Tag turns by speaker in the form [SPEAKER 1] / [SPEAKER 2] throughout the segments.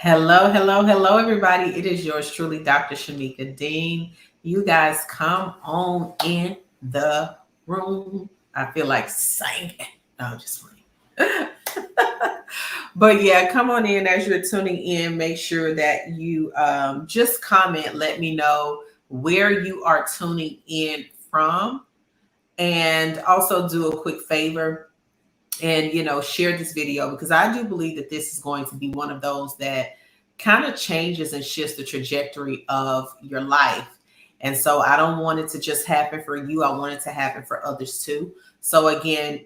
[SPEAKER 1] Hello, hello, hello, everybody. It is yours truly, Dr. Shamika Dean. You guys come on in the room. I feel like singing. No, I'm just playing. But yeah, come on in as you're tuning in. Make sure that you just comment. Let me know where you are tuning in from. And also do a quick favor and share this video because I do believe that this is going to be one of those that kind of changes and shifts the trajectory of your life. And so I don't want it to just happen for you. I want it to happen for others too. So again,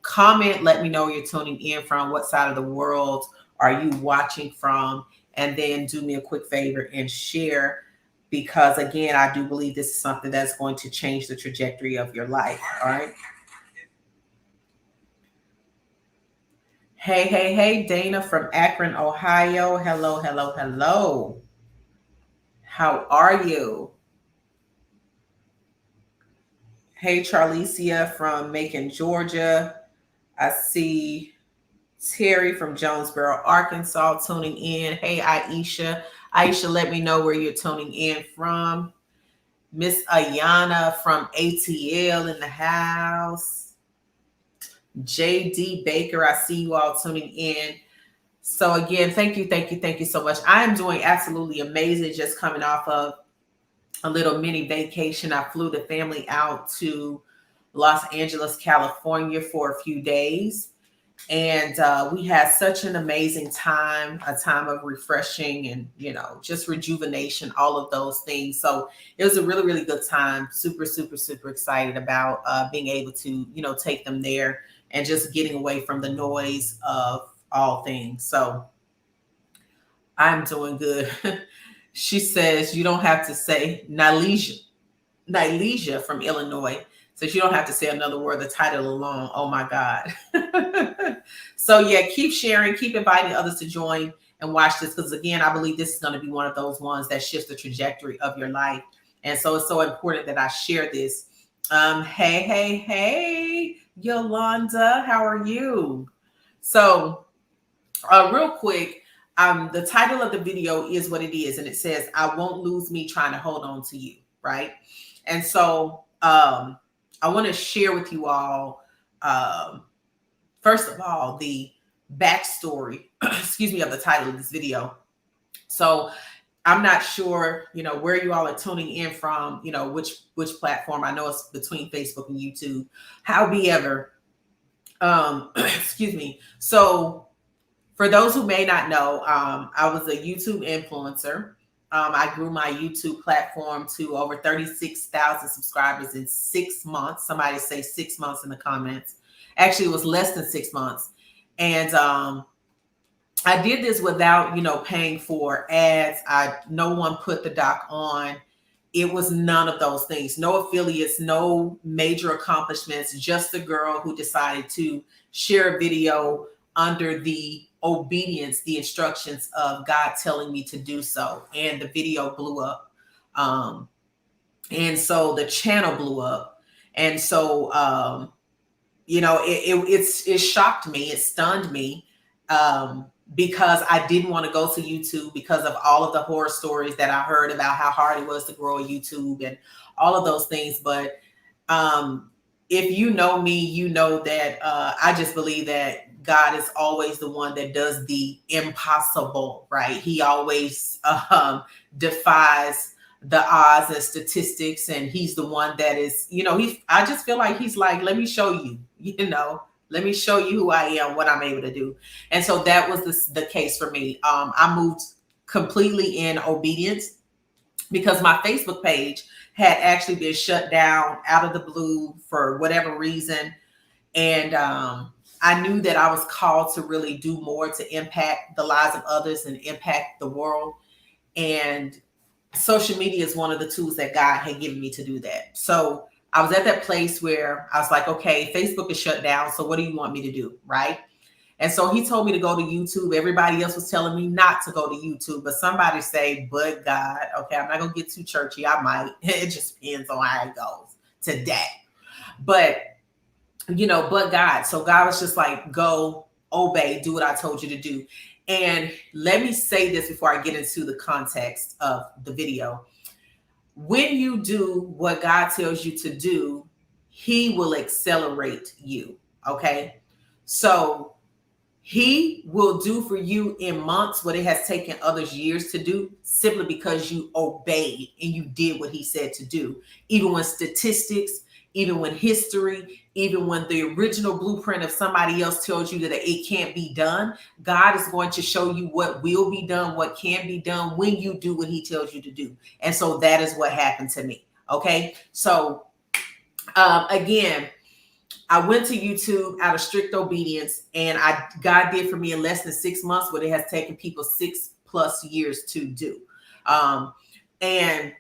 [SPEAKER 1] comment, let me know where you're tuning in from, what side of the world are you watching from, and then do me a quick favor and share because again, I do believe this is something that's going to change the trajectory of your life. All right. Hey, hey, hey, Dana from Akron, Ohio. Hello, hello, hello. How are you? Hey, Charlicia from Macon, Georgia. I see Terry from Jonesboro, Arkansas tuning in. Hey, Aisha. Aisha, let me know where you're tuning in from. Miss Ayana from ATL in the house. JD Baker, I see you all tuning in. So again, thank you so much. I am doing absolutely amazing. Just coming off of a little mini vacation. I flew the family out to Los Angeles, California for a few days. And we had such an amazing time, a time of refreshing and, just rejuvenation, all of those things. So it was a really, really good time. Super, super, super excited about being able to, take them there and just getting away from the noise of all things. So I'm doing good. She says you don't have to say Nilesia from Illinois. Says you don't have to say another word, the title alone. Oh my God. So yeah, keep sharing, keep inviting others to join and watch this. Because again, I believe this is going to be one of those ones that shifts the trajectory of your life. And so it's so important that I share this. Hey, hey, hey, Yolanda, how are you? So real quick, the title of the video is what it is, and it says, I won't lose me trying to hold on to you, right? And so I want to share with you all, first of all, the backstory, excuse me, of the title of this video. So I'm not sure, where you all are tuning in from, which platform. I know it's between Facebook and YouTube. However, excuse me. So for those who may not know, I was a YouTube influencer. I grew my YouTube platform to over 36,000 subscribers in 6 months. Somebody say 6 months in the comments. Actually, it was less than 6 months. And I did this without, paying for ads. No one put the doc on. It was none of those things. No affiliates, no major accomplishments. Just a girl who decided to share a video under the obedience, the instructions of God telling me to do so. And the video blew up. And so the channel blew up. And so, it shocked me. It stunned me. Because I didn't want to go to YouTube because of all of the horror stories that I heard about how hard it was to grow a YouTube and all of those things. But if you know me, you know that I just believe that God is always the one that does the impossible, right? He always defies the odds and statistics, and he's the one that is, I just feel like he's like, let me show you, let me show you who I am, what I'm able to do. And so that was the case for me. I moved completely in obedience because my Facebook page had actually been shut down out of the blue for whatever reason. And I knew that I was called to really do more to impact the lives of others and impact the world. And social media is one of the tools that God had given me to do that. So I was at that place where I was like, okay, Facebook is shut down. So what do you want me to do? Right. And so he told me to go to YouTube. Everybody else was telling me not to go to YouTube, but somebody say, but God, okay, I'm not going to get too churchy. I might, it just depends on how it goes today. But, but God, so God was just like, go obey, do what I told you to do. And let me say this before I get into the context of the video. When you do what God tells you to do, he will accelerate you. Okay. So he will do for you in months what it has taken others years to do, simply because you obeyed and you did what he said to do. Even when statistics, even when history, even when the original blueprint of somebody else tells you that it can't be done, God is going to show you what will be done, what can be done when you do what he tells you to do. And so that is what happened to me. Okay. So again, I went to YouTube out of strict obedience, and God did for me in less than 6 months what it has taken people 6+ years to do. And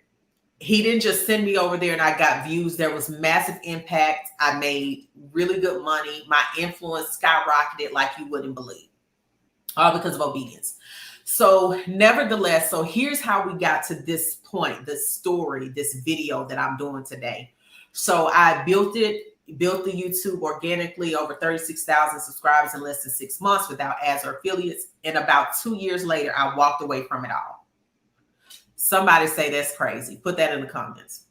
[SPEAKER 1] he didn't just send me over there and I got views. There was massive impact. I made really good money. My influence skyrocketed like you wouldn't believe, all because of obedience. So nevertheless, so here's how we got to this point, this story, this video that I'm doing today. So I built the YouTube organically, over 36,000 subscribers in less than 6 months without ads or affiliates. And about 2 years later, I walked away from it all. Somebody say that's crazy. Put that in the comments.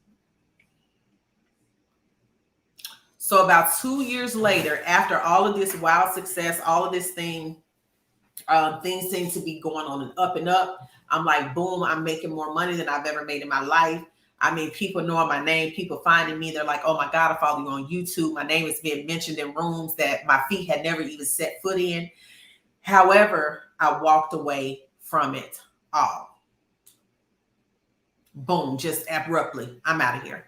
[SPEAKER 1] So about 2 years later, after all of this wild success, all of this things seem to be going on and up. I'm like, boom, I'm making more money than I've ever made in my life. I mean, people knowing my name, people finding me. They're like, oh my God, I follow you on YouTube. My name is being mentioned in rooms that my feet had never even set foot in. However, I walked away from it all. Boom, just abruptly, I'm out of here.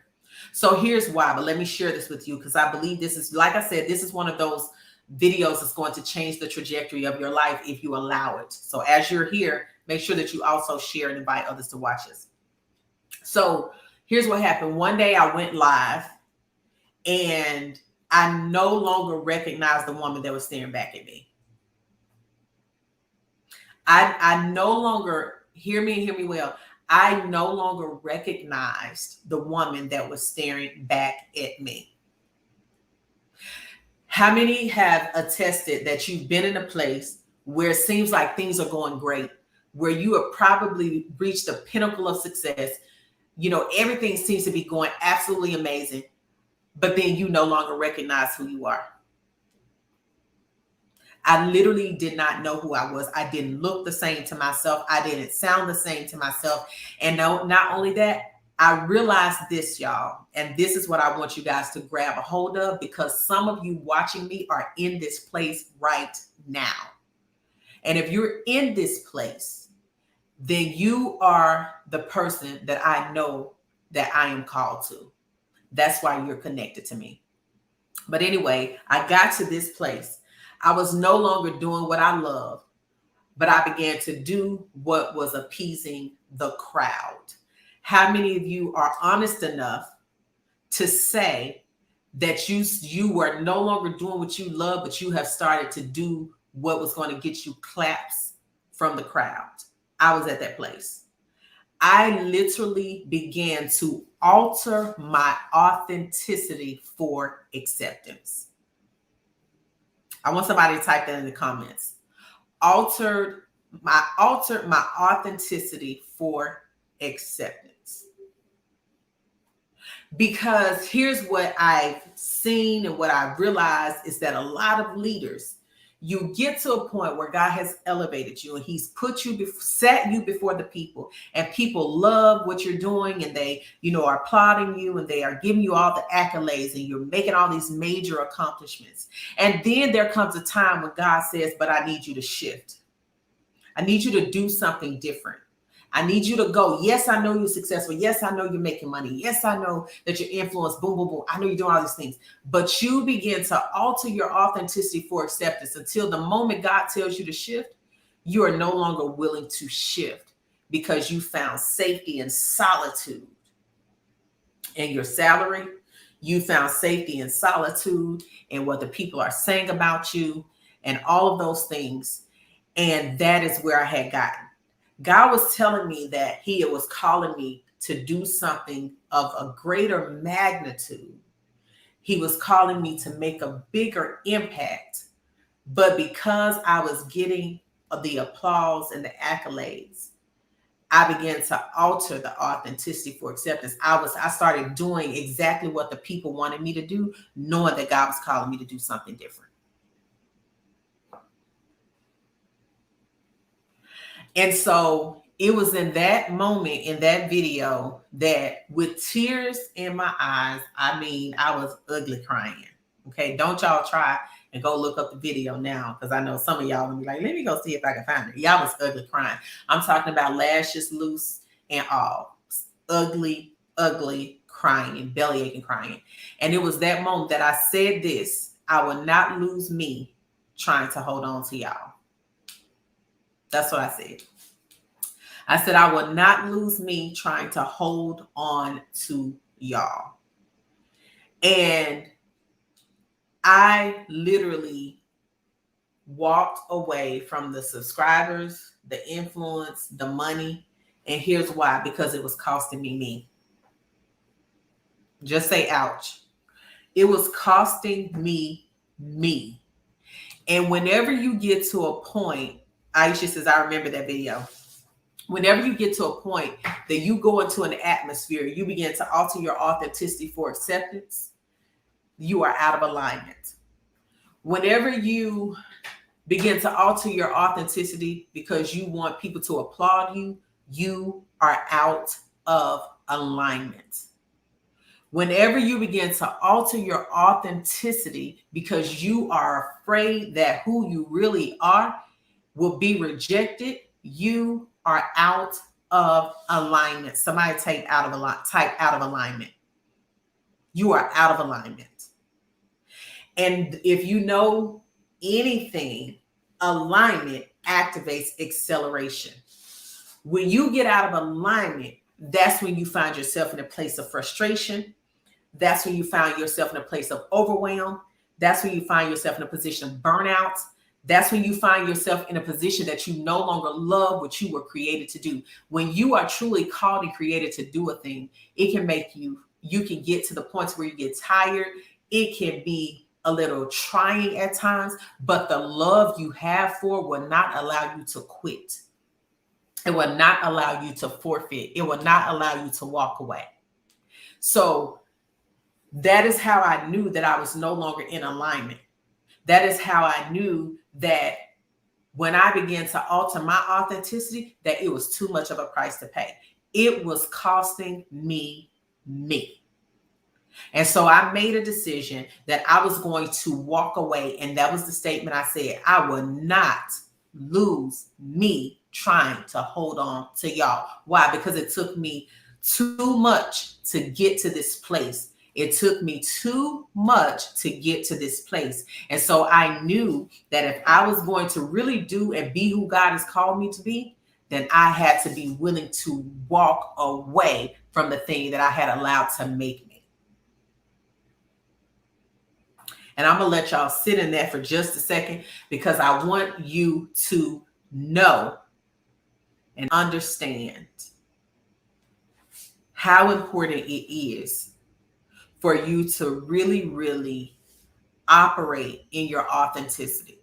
[SPEAKER 1] So here's why, but let me share this with you because I believe this is, like I said, this is one of those videos that's going to change the trajectory of your life if you allow it. So as you're here, make sure that you also share and invite others to watch this. So here's what happened. One day I went live and I no longer recognized the woman that was staring back at me. I no longer, hear me well. I no longer recognized the woman that was staring back at me. How many have attested that you've been in a place where it seems like things are going great, where you have probably reached the pinnacle of success? You know, everything seems to be going absolutely amazing, but then you no longer recognize who you are. I literally did not know who I was. I didn't look the same to myself. I didn't sound the same to myself. And no, not only that, I realized this, y'all, and this is what I want you guys to grab a hold of, because some of you watching me are in this place right now. And if you're in this place, then you are the person that I know that I am called to. That's why you're connected to me. But anyway, I got to this place. I was no longer doing what I loved, but I began to do what was appeasing the crowd. How many of you are honest enough to say that you were no longer doing what you love, but you have started to do what was going to get you claps from the crowd? I was at that place. I literally began to alter my authenticity for acceptance. I want somebody to type that in the comments. Altered my authenticity for acceptance. Because here's what I've seen and what I've realized is that a lot of leaders, you get to a point where God has elevated you and he's put you, set you before the people, and people love what you're doing and they, are applauding you and they are giving you all the accolades and you're making all these major accomplishments. And then there comes a time when God says, but I need you to shift. I need you to do something different. I need you to go. Yes, I know you're successful. Yes, I know you're making money. Yes, I know that you're influenced. Boom, boom, boom. I know you're doing all these things. But you begin to alter your authenticity for acceptance until the moment God tells you to shift, you are no longer willing to shift because you found safety and solitude in your salary. You found safety and solitude in what the people are saying about you and all of those things. And that is where I had gotten. God was telling me that he was calling me to do something of a greater magnitude. He was calling me to make a bigger impact But because I was getting the applause and the accolades, I began to alter the authenticity for acceptance. I started doing exactly what the people wanted me to do, knowing that God was calling me to do something different. And so it was in that moment, in that video, that with tears in my eyes, I mean, I was ugly crying. Okay. Don't y'all try and go look up the video now, because I know some of y'all will be like, let me go see if I can find it. Y'all was ugly crying. I'm talking about lashes loose and all. Ugly, ugly crying, belly aching crying. And it was that moment that I said this: I will not lose me trying to hold on to y'all. That's what I said. I said, I will not lose me trying to hold on to y'all. And I literally walked away from the subscribers, the influence, the money. And here's why: because it was costing me. Just say, ouch. It was costing me. And whenever you get to a point, Aisha says, I remember that video. Whenever you get to a point that you go into an atmosphere, you begin to alter your authenticity for acceptance, you are out of alignment. Whenever you begin to alter your authenticity because you want people to applaud you, you are out of alignment. Whenever you begin to alter your authenticity because you are afraid that who you really are will be rejected, you are out of alignment. Somebody type out of alignment. You are out of alignment. And if you know anything, alignment activates acceleration. When you get out of alignment, that's when you find yourself in a place of frustration. That's when you find yourself in a place of overwhelm. That's when you find yourself in a position of burnout. That's when you find yourself in a position that you no longer love what you were created to do. When you are truly called and created to do a thing, it can make you can get to the points where you get tired. It can be a little trying at times, but the love you have for will not allow you to quit. It will not allow you to forfeit. It will not allow you to walk away. So that is how I knew that I was no longer in alignment. That is how I knew that when I began to alter my authenticity, that it was too much of a price to pay. It was costing me. And so I made a decision that I was going to walk away. And that was the statement I said: I will not lose me trying to hold on to y'all. Why? Because it took me too much to get to this place. It took me too much to get to this place. And so I knew that if I was going to really do and be who God has called me to be, then I had to be willing to walk away from the thing that I had allowed to make me. And I'm going to let y'all sit in that for just a second, because I want you to know and understand how important it is for you to really, really operate in your authenticity.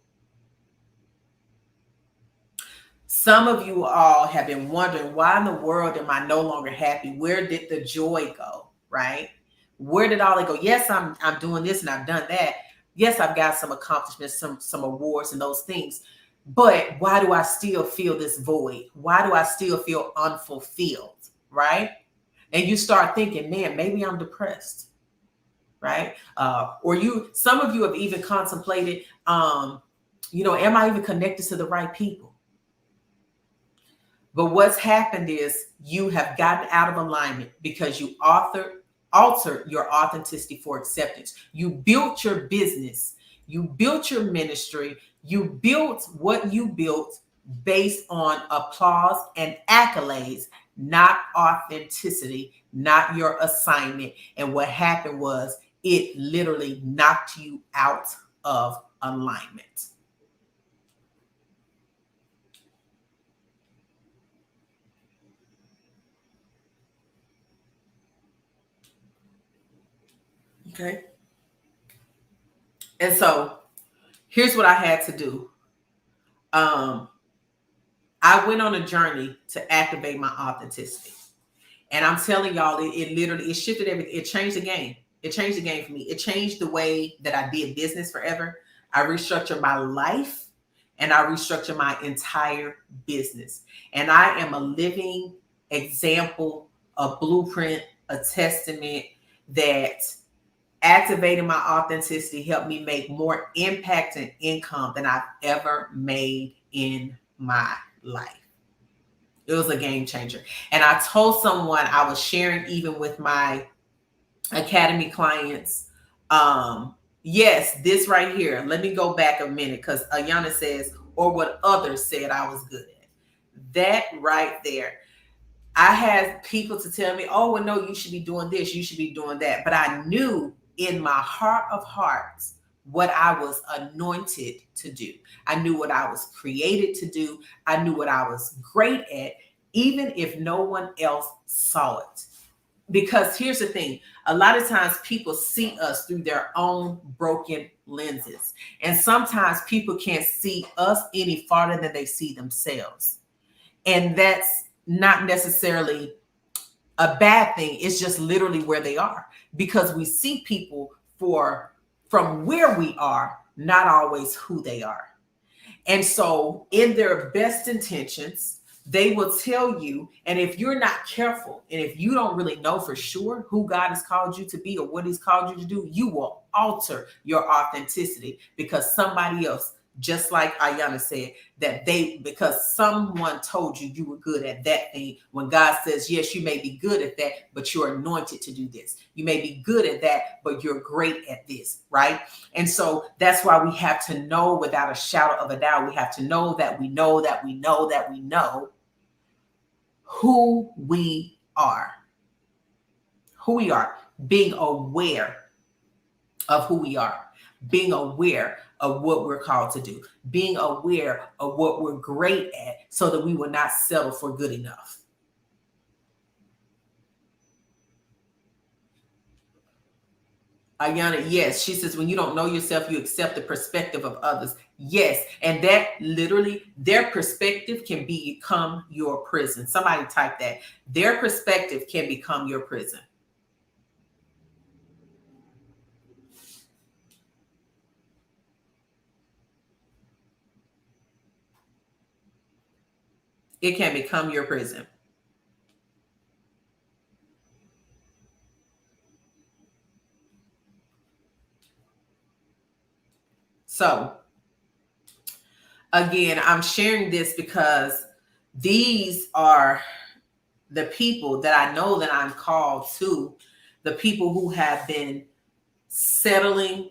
[SPEAKER 1] Some of you all have been wondering, why in the world am I no longer happy? Where did the joy go, right? Where did all it go? Yes, I'm doing this and I've done that. Yes, I've got some accomplishments, some awards and those things. But why do I still feel this void? Why do I still feel unfulfilled, right? And you start thinking, man, maybe I'm depressed, right? Some of you have even contemplated, am I even connected to the right people? But what's happened is you have gotten out of alignment because you altered your authenticity for acceptance. You built your business, you built your ministry, you built what you built based on applause and accolades, not authenticity, not your assignment. And what happened was it literally knocked you out of alignment. Okay. And so Here's what I had to do. I went on a journey to activate my authenticity. And I'm telling y'all, it literally, it shifted everything. It changed the game. It changed the game for me. It changed the way that I did business forever. I restructured my life and I restructured my entire business. And I am a living example, a blueprint, a testament that activating my authenticity helped me make more impact and income than I've ever made in my life. It was a game changer. And I told someone, I was sharing even with my academy clients, yes, this right here. Let me go back a minute, because Ayana says, or what others said I was good at. That right there. I had people to tell me, oh, well, no, you should be doing this, you should be doing that. But I knew in my heart of hearts what I was anointed to do. I knew what I was created to do. I knew what I was great at, even if no one else saw it. Because here's the thing, a lot of times people see us through their own broken lenses. And sometimes people can't see us any farther than they see themselves. And that's not necessarily a bad thing. It's just literally where they are, because we see people from where we are, not always who they are. And so in their best intentions, they will tell you, and if you're not careful, and if you don't really know for sure who God has called you to be or what he's called you to do, you will alter your authenticity because somebody else, just like Ayana said, because someone told you you were good at that thing, when God says, yes, you may be good at that, but you're anointed to do this. You may be good at that, but you're great at this, right? And so that's why we have to know without a shadow of a doubt. We have to know that we know that we know that we know who we are. Who we are. Being aware of who we are. Being aware of what we're called to do. Being aware of what we're great at so that we will not settle for good enough. Ayana, yes. She says, when you don't know yourself, you accept the perspective of others. Yes. And that literally, their perspective can become your prison. Somebody type that. Their perspective can become your prison. It can become your prison. So, again, I'm sharing this because these are the people that I know that I'm called to, the people who have been settling,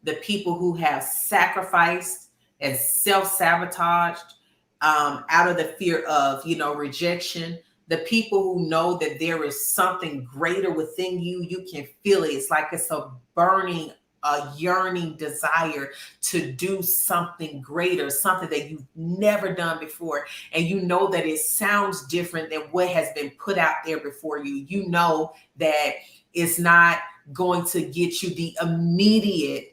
[SPEAKER 1] the people who have sacrificed and self-sabotaged out of the fear of, rejection, the people who know that there is something greater within you. You can feel it. It's like it's a burning, a yearning desire to do something greater, something that you've never done before. And you know that it sounds different than what has been put out there before you. You know that it's not going to get you the immediate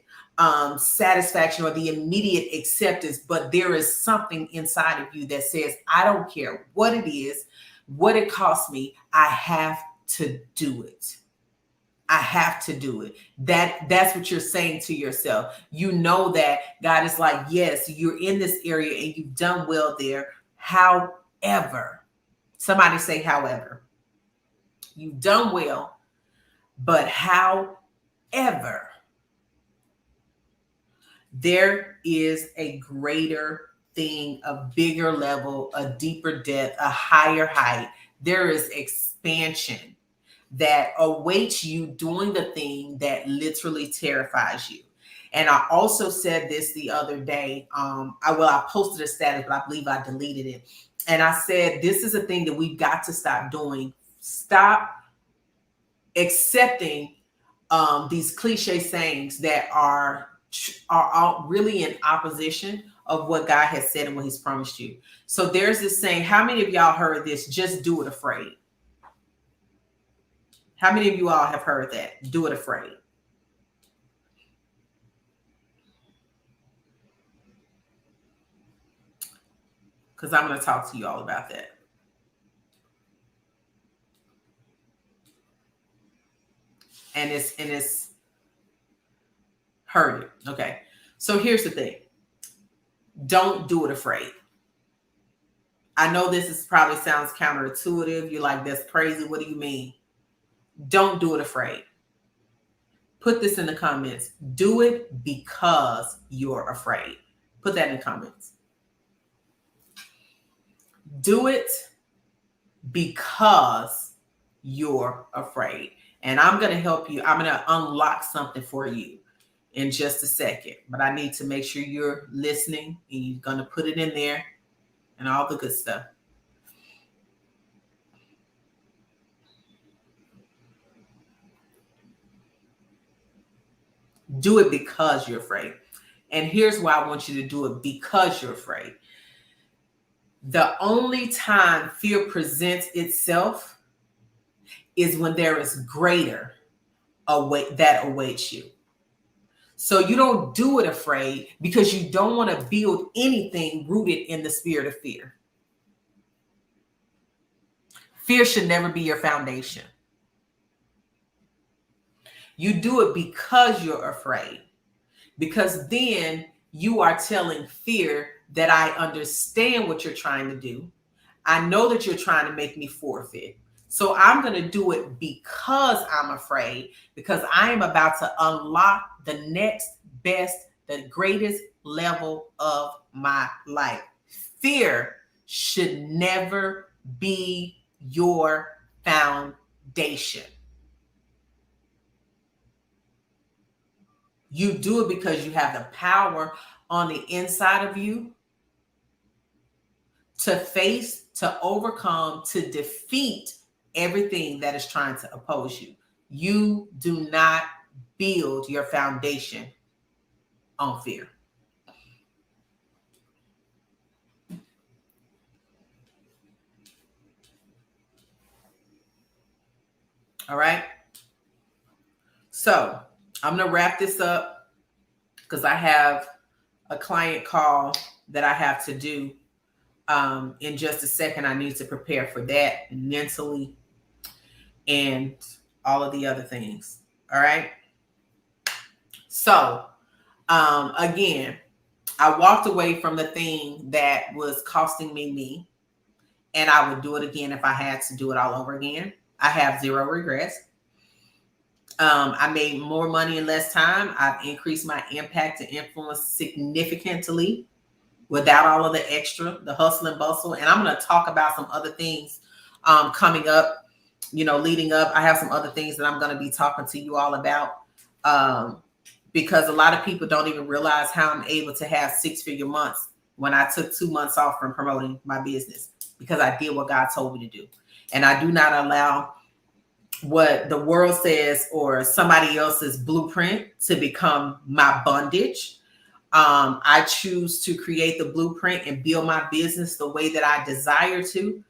[SPEAKER 1] satisfaction or the immediate acceptance, but there is something inside of you that says, I don't care what it is, what it costs me, I have to do it. I have to do it. That's what you're saying to yourself. You know that God is like, yes, you're in this area and you've done well there. However, somebody say, however, you've done well, but however, there is a greater thing, a bigger level, a deeper depth, a higher height. There is expansion that awaits you doing the thing that literally terrifies you. And I also said this the other day. I posted a status, but I believe I deleted it. And I said, this is a thing that we've got to stop doing. Stop accepting these cliche sayings that are really in opposition of what God has said and what he's promised you. So there's this saying, how many of y'all heard this? Just do it afraid. How many of you all have heard that? Do it afraid. because I'm going to talk to you all about that. And it's hurting. Okay. So here's the thing. Don't do it afraid. I know this is probably sounds counterintuitive. You're like, that's crazy. What do you mean? Don't do it afraid. Put this in the comments. Do it because you're afraid. Put that in the comments. Do it because you're afraid. And I'm going to help you. I'm going to unlock something for you in just a second. But I need to make sure you're listening and you're going to put it in there and all the good stuff. Do it because you're afraid. And here's why I want you to do it because you're afraid. The only time fear presents itself is when there is greater that awaits you. So you don't do it afraid because you don't want to build anything rooted in the spirit of fear. Fear should never be your foundation. You do it because you're afraid. Because then you are telling fear that I understand what you're trying to do. I know that you're trying to make me forfeit. So I'm going to do it because I'm afraid, because I am about to unlock the next best, the greatest level of my life. Fear should never be your foundation. You do it because you have the power on the inside of you to face, to overcome, to defeat everything that is trying to oppose you. You do not build your foundation on fear. All right. So I'm going to wrap this up because I have a client call that I have to do in just a second. I need to prepare for that mentally and all of the other things. All right. So again, I walked away from the thing that was costing me, and I would do it again if I had to do it all over again. I have zero regrets. I made more money in less time. I've increased my impact and influence significantly without all of the extra, the hustle and bustle. And I'm going to talk about some other things coming up, leading up. I have some other things that I'm going to be talking to you all about because a lot of people don't even realize how I'm able to have 6-figure months when I took 2 months off from promoting my business because I did what God told me to do. And I do not allow what the world says or somebody else's blueprint to become my bondage. I choose to create the blueprint and build my business the way that I desire to.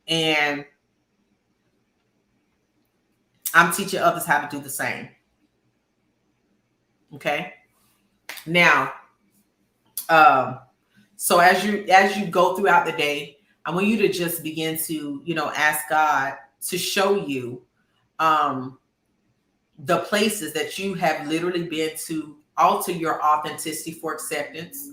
[SPEAKER 1] And I'm teaching others how to do the same. Okay. Now, so as you go throughout the day, I want you to just begin to, ask God to show you the places that you have literally been to alter your authenticity for acceptance,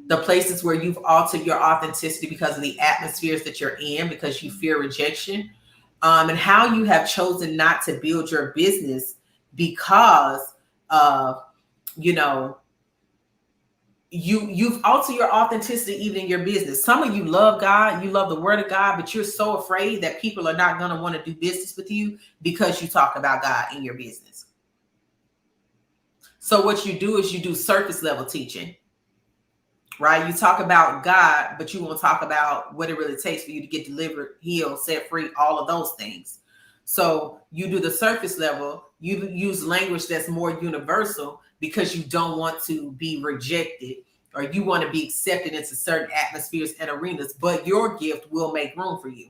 [SPEAKER 1] the places where you've altered your authenticity because of the atmospheres that you're in, because you fear rejection, and how you have chosen not to build your business because of, you've altered your authenticity even in your business. Some of you love God, you love the word of God, but you're so afraid that people are not going to want to do business with you because you talk about God in your business. So what you do is you do surface level teaching, right? You talk about God, but you won't talk about what it really takes for you to get delivered, healed, set free, all of those things. So you do the surface level, you use language that's more universal because you don't want to be rejected or you want to be accepted into certain atmospheres and arenas, but your gift will make room for you.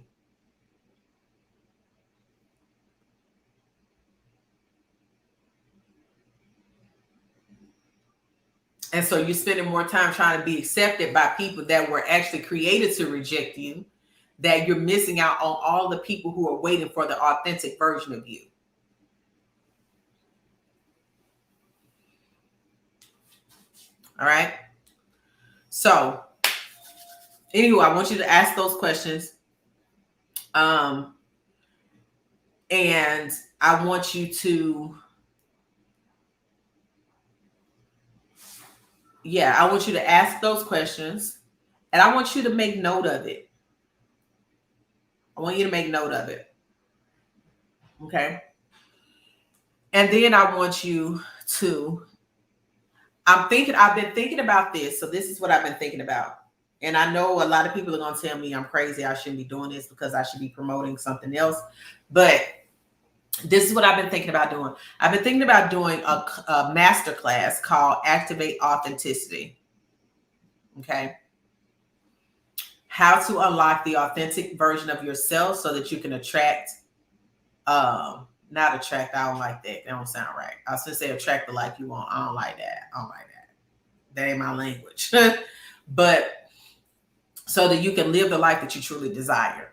[SPEAKER 1] And so you're spending more time trying to be accepted by people that were actually created to reject you, that you're missing out on all the people who are waiting for the authentic version of you. All right. So, anyway, I want you to ask those questions. And I want you to, I want you to ask those questions, and I want you to make note of it. I want you to make note of it. Okay. And then I want you to, I've been thinking about this. So this is what I've been thinking about. And I know a lot of people are going to tell me I'm crazy. I shouldn't be doing this because I should be promoting something else. But this is what I've been thinking about doing. I've been thinking about doing a master class called Activate Authenticity. Okay. How to unlock the authentic version of yourself so that you can attract, not attract, I don't like that. That don't sound right. I was going to say attract the life you want. I don't like that. I don't like that. That ain't my language. But so that you can live the life that you truly desire.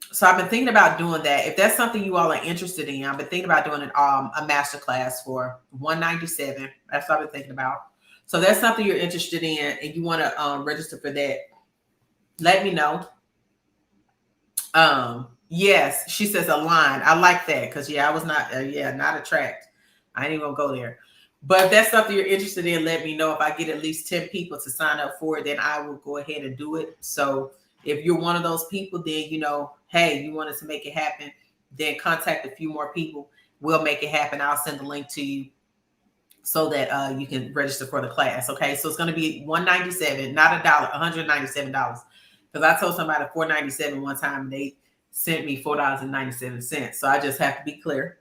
[SPEAKER 1] So I've been thinking about doing that. If that's something you all are interested in, I've been thinking about doing a master class for $197. That's what I've been thinking about. So that's something you're interested in and you want to register for that, let me know. Yes, she says align. I like that because I was not, not attract. I ain't even gonna go there. But if that's something you're interested in, let me know. If I get at least 10 people to sign up for it, then I will go ahead and do it. So if you're one of those people, then, hey, you want us to make it happen, then contact a few more people. We'll make it happen. I'll send the link to you so that you can register for the class. Okay. So it's going to be $197, not $197. Because I told somebody $497 one time and they sent me $4.97. So I just have to be clear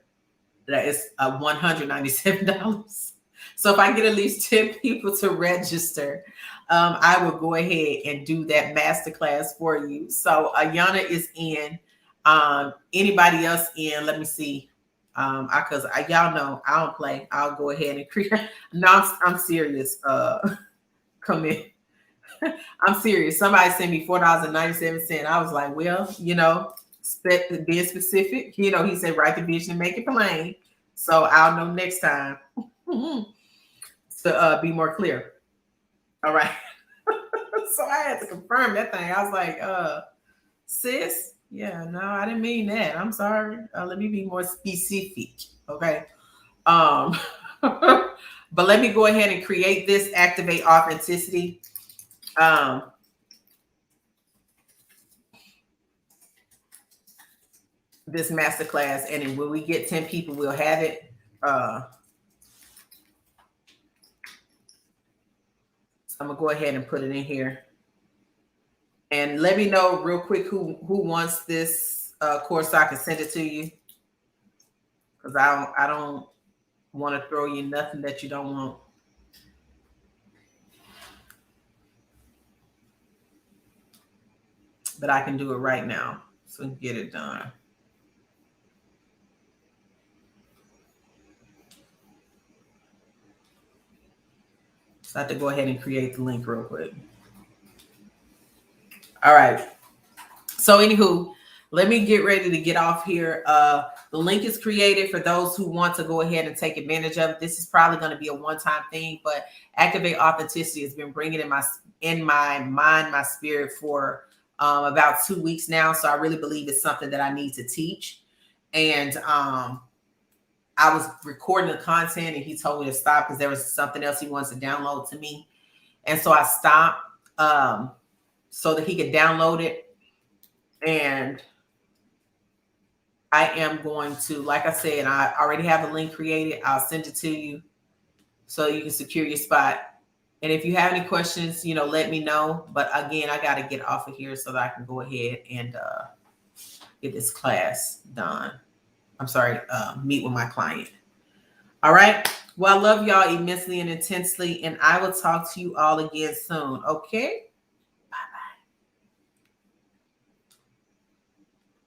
[SPEAKER 1] that it's $197. So if I get at least 10 people to register, I will go ahead and do that masterclass for you. So Ayana is in. Anybody else in? Let me see. Because y'all know I don't play. I'll go ahead and create. No, I'm serious. Come in. I'm serious. Somebody sent me $4.97. I was like, well, being specific. He said, write the vision and make it plain. So I'll know next time to be more clear. All right. So I had to confirm that thing. I was like, sis, no, I didn't mean that. I'm sorry. Let me be more specific. Okay. But let me go ahead and create this Activate Authenticity. This masterclass, and then when we get 10 people, we'll have it. So I'm gonna go ahead and put it in here. And let me know real quick who wants this course so I can send it to you. Because I don't want to throw you nothing that you don't want. But I can do it right now. So get it done. So I have to go ahead and create the link real quick. All right. So anywho, let me get ready to get off here. The link is created for those who want to go ahead and take advantage of it. This is probably going to be a one-time thing, but Activate Authenticity has been bringing in my mind, my spirit for about 2 weeks now. So I really believe it's something that I need to teach. And I was recording the content and he told me to stop because there was something else he wants to download to me. And so I stopped so that he could download it. And I am going to, like I said, I already have the link created. I'll send it to you so you can secure your spot. And if you have any questions, let me know. But again, I got to get off of here so that I can go ahead and get this class done. I'm sorry, meet with my client. All right. Well, I love y'all immensely and intensely, and I will talk to you all again soon. Okay.